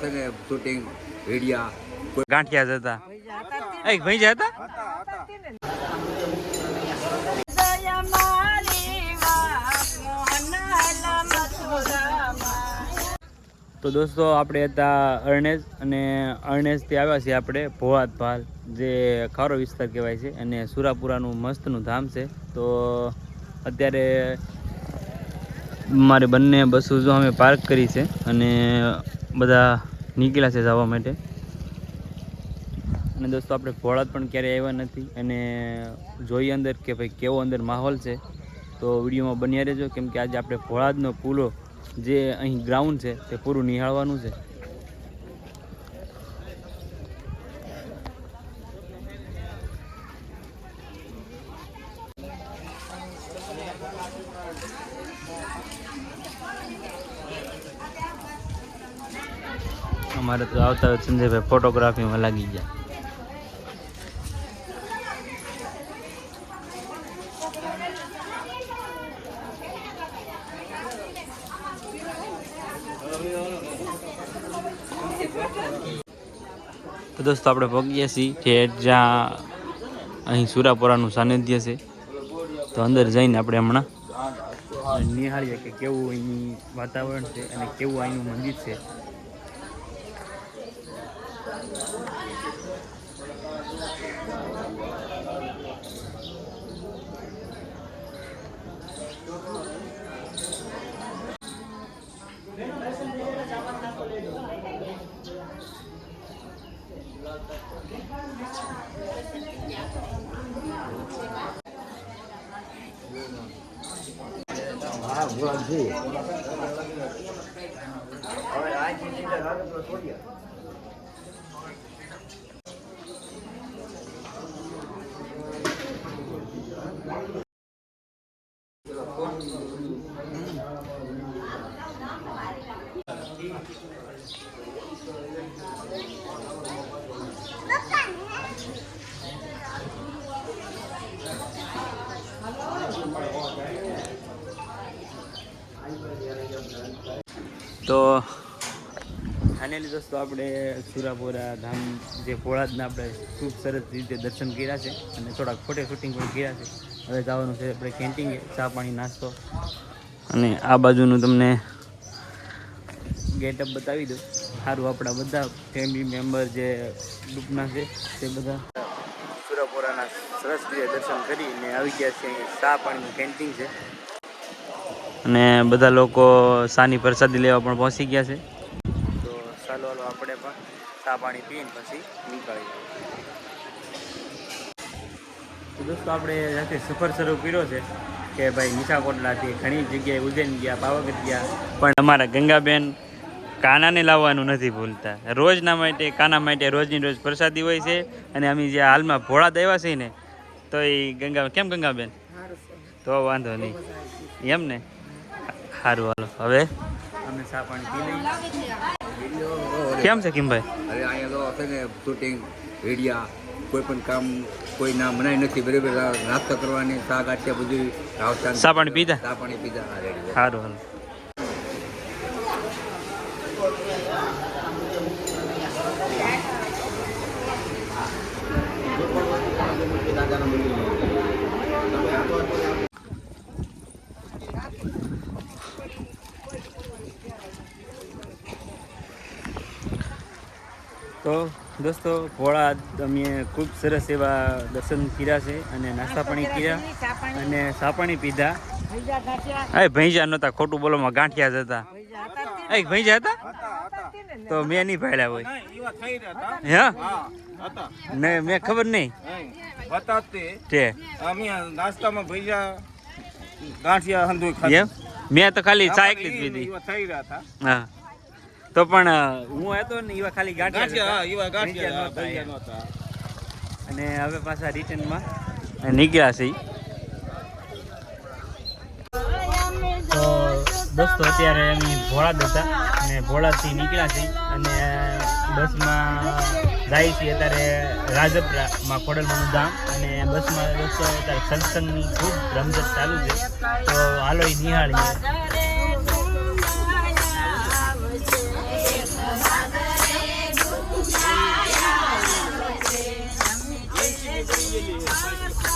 છે ને શૂટિંગ વિડિયા કોઈ ગાંઠિયા જતા એક ભાઈ જતા તો દોસ્તો આપણે હતા અરણેજ અને અરણેજથી આવ્યા છીએ આપણે ભોવાત ભાલ જે ખારો વિસ્તાર કહેવાય છે અને સુરાપુરાનું મસ્તનું ધામ છે. તો અત્યારે મારે બંને બસો જો અમે પાર્ક કરી છે અને બધા નીકળ્યા છે જવા માટે. અને દોસ્તો આપણે ભોળાત પણ ક્યારેય આવ્યા નથી અને જોઈએ અંદર કે ભાઈ કેવો અંદર માહોલ છે. તો વિડીયોમાં બન્યા રહેજો કેમ કે આજે આપણે ભોળાતનો પૂરો જે અહીં ગ્રાઉન્ડ છે તે પૂરું નિહાળવાનું છે. અમારે તો આવતા સંજયભાઈ ફોટોગ્રાફીમાં લાગી ગયા. તો દોસ્તો આપણે પહોંચીએ છીએ ઠેઠ જ્યાં અહીં સુરાપુરાનું સાનિધ્ય છે. તો અંદર જઈને આપણે હમણાં નિહાળીએ કે કેવું અહીંનું વાતાવરણ છે અને કેવું અહીંનું મંદિર છે. તો ફાઇનલી દોસ્તો આપણે સુરાપુરા ધામ જે ભોળાતના આપણે ખૂબ સરસ રીતે દર્શન કર્યા છે અને થોડાક ફોટો શૂટિંગ પણ કર્યા છે. હવે જવાનું છે આપણે કેન્ટીને ચા પાણી નાસ્તો અને આ બાજુનું તમને ગેટઅપ બતાવી દઉં. સારું આપણા બધા ફેમિલી મેમ્બર જે ગ્રુપના છે તે બધા સુરાપુરાના સરસ રીતે દર્શન કરીને આવી ગયા છે. ચા પાણીનું કેન્ટીન છે અને બધા લોકો સાની પ્રસાદી લેવા પણ પહોંચી ગયા છે. તો ચાલો હાલો આપણે પણ ચા પાણી પીને પછી નીકળીએ. તો દોસ્તો આપણે સાથે સફર શરૂ કર્યો છે કે ભાઈ નિશાકોટલાથી ઘણી જગ્યાએ ઉજ્જૈન ગયા, પાવાગઢ ગયા, પણ અમારા ગંગાબેન કાનાને લાવવાનું નથી ભૂલતા. રોજના માટે કાના માટે રોજની રોજ પ્રસાદી હોય છે. અને અમે જે હાલમાં ભોળાત આવ્યા છીએ ને તો એ કેમ ગંગાબેન તો વાંધો નહીં એમ ને. સારું હાલો હવે અમે ચા પાણી પી લઈએ. કેમ છે કિમભાઈ? અરે અહીંયા તો છે ને શૂટિંગ વિડિયા કોઈ પણ કામ કોઈ ના મનાય નથી. બરાબર નાસ્તો કરવાની ચા ગાંઠિયા બધું ચા પાણી પીધા. ચા પાણી પીધા. સારું હાલો. તો દોસ્તો ભોળાત અમે ખૂબ સરસ એવા દર્શન કર્યા છે અને નાસ્તા પાણી કર્યા અને ચા પાણી પીધા. ભૈંજા નહોતા, ખોટું બોલોમાં ગાંઠિયા જ હતા. ભૈંજા હતા તો મેં નહીં ભાડ્યા હોય. હા નહીં મેં ખબર નહીં. નાસ્તામાં ભૈયા ગાંઠિયા હંધુ એમ મેં તો ખાલી ચા એકલી જ પીધી. હા તો પણ હું હતો ને એવા ખાલી ગાંઠિયા અને હવે પાછા રિટર્નમાં નીકળ્યા છે. તો દોસ્તો અત્યારે અમે ભોળાત હતા અને ભોળાતથી નીકળ્યા છે અને બસમાં જાય છે અત્યારે રાજપરામાં ખોડલમાનું ધામ. અને બસમાં દોસ્તો અત્યારે સત્સંગની ખૂબ રમઝટ ચાલુ છે. તો હાલો એ નિહાળીએ. જુઓ